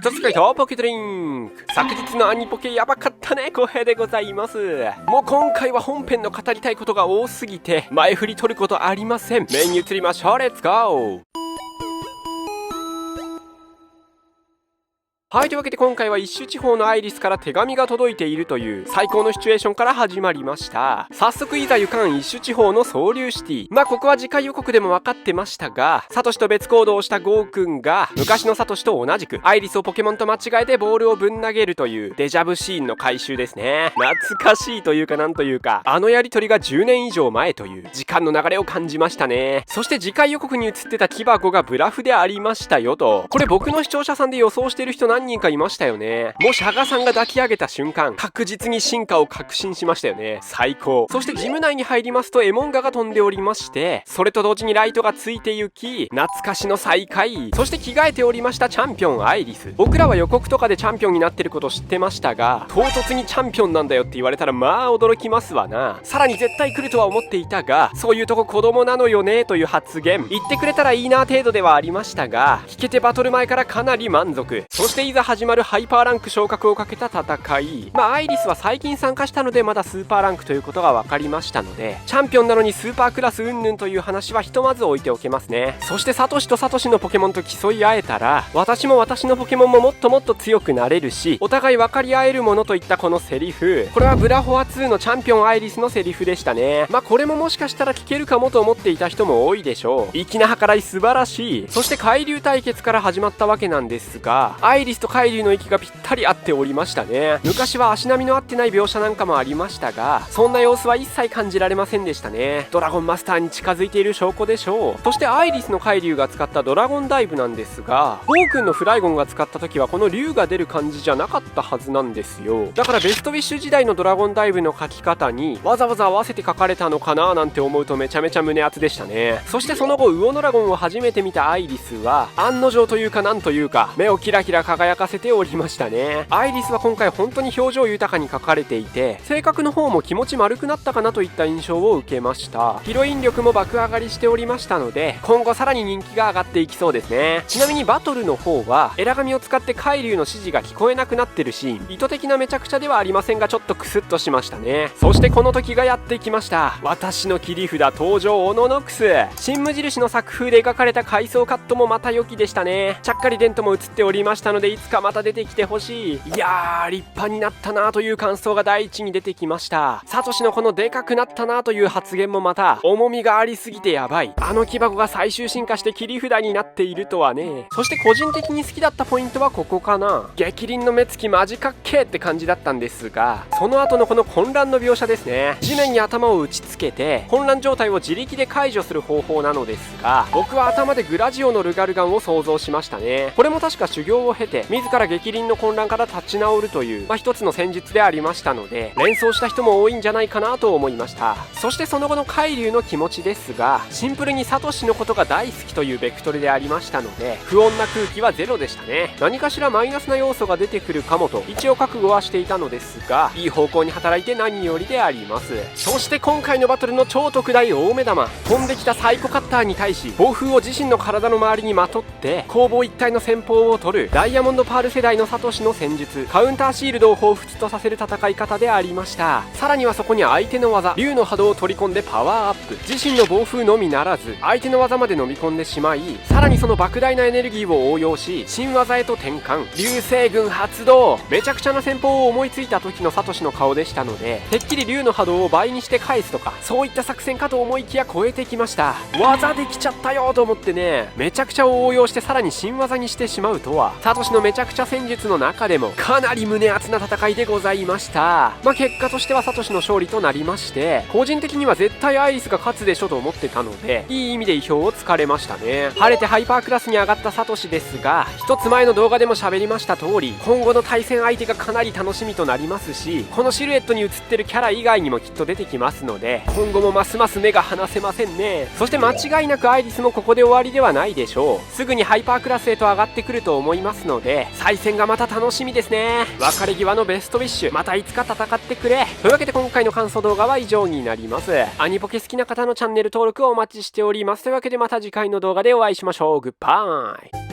一つ回答ポケドリンク。昨日のアニポケやばかったね、小平でございます。もう今回は本編の語りたいことが多すぎて前振り取ることありません。メインに移りましょう。レッツゴー。はい、というわけで今回は一周地方のアイリスから手紙が届いているという最高のシチュエーションから始まりました。早速いざ行かん一周地方の総流シティ。ここは次回予告でも分かってましたが、サトシと別行動をしたゴーくんが昔のサトシと同じくアイリスをポケモンと間違えてボールをぶん投げるというデジャブシーンの回収ですね。懐かしいというかなんというか、あのやりとりが10年以上前という時間の流れを感じましたね。そして次回予告に映ってた木箱がブラフでありましたよと。これ僕の視聴者さんで予想してる人何人かいましたよね。もし羽賀さんが抱き上げた瞬間、確実に進化を確信しましたよね。最高。そしてジム内に入りますとエモンガが飛んでおりまして、それと同時にライトがついて行き、懐かしの再会。そして着替えておりましたチャンピオンアイリス。僕らは予告とかでチャンピオンになってること知ってましたが、唐突にチャンピオンなんだよって言われたらまあ驚きますわな。さらに絶対来るとは思っていたが、そういうとこ子供なのよねという発言、言ってくれたらいいな程度ではありましたが、聞けてバトル前からかなり満足。そしていざ始まるハイパーランク昇格をかけた戦い。アイリスは最近参加したのでまだスーパーランクということが分かりましたので、チャンピオンなのにスーパークラス云々という話はひとまず置いておけますね。そしてサトシとサトシのポケモンと競い合えたら、私も私のポケモンももっともっと強くなれるし、お互い分かり合えるものといったこのセリフ、これはブラフォア2のチャンピオンアイリスのセリフでしたね。これももしかしたら聞けるかもと思っていた人も多いでしょう。粋な計らい素晴らしい。そして海流対決から始まったわけなんですが、アイリスと海流の息がぴったり合っておりましたね。昔は足並みの合ってない描写なんかもありましたが、そんな様子は一切感じられませんでしたね。ドラゴンマスターに近づいている証拠でしょう。そしてアイリスの海流が使ったドラゴンダイブなんですが、ゴーくんのフライゴンが使った時はこの竜が出る感じじゃなかったはずなんですよ。だからベストウィッシュ時代のドラゴンダイブの書き方にわざわざ合わせて書かれたのかななんて思うとめちゃめちゃ胸熱でしたね。そしてその後ウオノラゴンを初めて見たアイリスは案の定というかなんというか目をキラキラ輝かせておりましたね。アイリスは今回本当に表情豊かに描かれていて、性格の方も気持ち丸くなったかなといった印象を受けました。ヒロイン力も爆上がりしておりましたので、今後さらに人気が上がっていきそうですね。ちなみにバトルの方はエラ紙を使って海流の指示が聞こえなくなってるシーン、意図的なめちゃくちゃではありませんがちょっとクスッとしましたね。そしてこの時がやってきました。私の切り札登場オノノクス。新無印の作風で描かれた回想カットもまた良きでしたね。ちゃっかりデントも映っておりましたので、いつかまた出てきてほしい。いやー立派になったなという感想が第一に出てきました。サトシのこのでかくなったなという発言もまた重みがありすぎてやばい。あの木箱が最終進化して切り札になっているとはね。そして個人的に好きだったポイントはここかな。激鱗の目つきマジかっけーって感じだったんですが、その後のこの混乱の描写ですね。地面に頭を打ちつけて混乱状態を自力で解除する方法なのですが、僕は頭でグラジオのルガルガンを想像しましたね。これも確か修行を経て自ら激鱗の混乱から立ち直るという一つの戦術でありましたので、連想した人も多いんじゃないかなと思いました。そしてその後の海流の気持ちですが、シンプルにサトシのことが大好きというベクトルでありましたので、不穏な空気はゼロでしたね。何かしらマイナスな要素が出てくるかもと一応覚悟はしていたのですが、いい方向に働いて何よりであります。そして今回のバトルの超特大大目玉、飛んできたサイコカッターに対し暴風を自身の体の周りにまとって攻防一体の戦法を取るダイヤモンドパール世代のサトシの戦術、カウンターシールドを彷彿とさせる戦い方でありました。さらにはそこに相手の技竜の波動を取り込んでパワーアップ、自身の暴風のみならず相手の技まで飲み込んでしまい、さらにその莫大なエネルギーを応用し新技へと転換、流星群発動。めちゃくちゃな戦法を思いついた時のサトシの顔でしたので、てっきり竜の波動を倍にして返すとかそういった作戦かと思いきや超えてきました。技できちゃったよと思ってね、めちゃくちゃ応用してさらに新技にしてしまうとは、サトシのめちゃくちゃ戦術の中でもかなり胸熱な戦いでございました。結果としてはサトシの勝利となりまして、個人的には絶対アイリスが勝つでしょと思ってたので、いい意味で意表をつかれましたね。晴れてハイパークラスに上がったサトシですが、一つ前の動画でも喋りました通り、今後の対戦相手がかなり楽しみとなりますし、このシルエットに映ってるキャラ以外にもきっと出てきますので、今後もますます目が離せませんね。そして間違いなくアイリスもここで終わりではないでしょう。すぐにハイパークラスへと上がってくると思いますので、再戦がまた楽しみですね。別れ際のベストウィッシュ、またいつか戦ってくれ。というわけで今回の感想動画は以上になります。アニポケ好きな方のチャンネル登録をお待ちしております。というわけでまた次回の動画でお会いしましょう。グッバイ。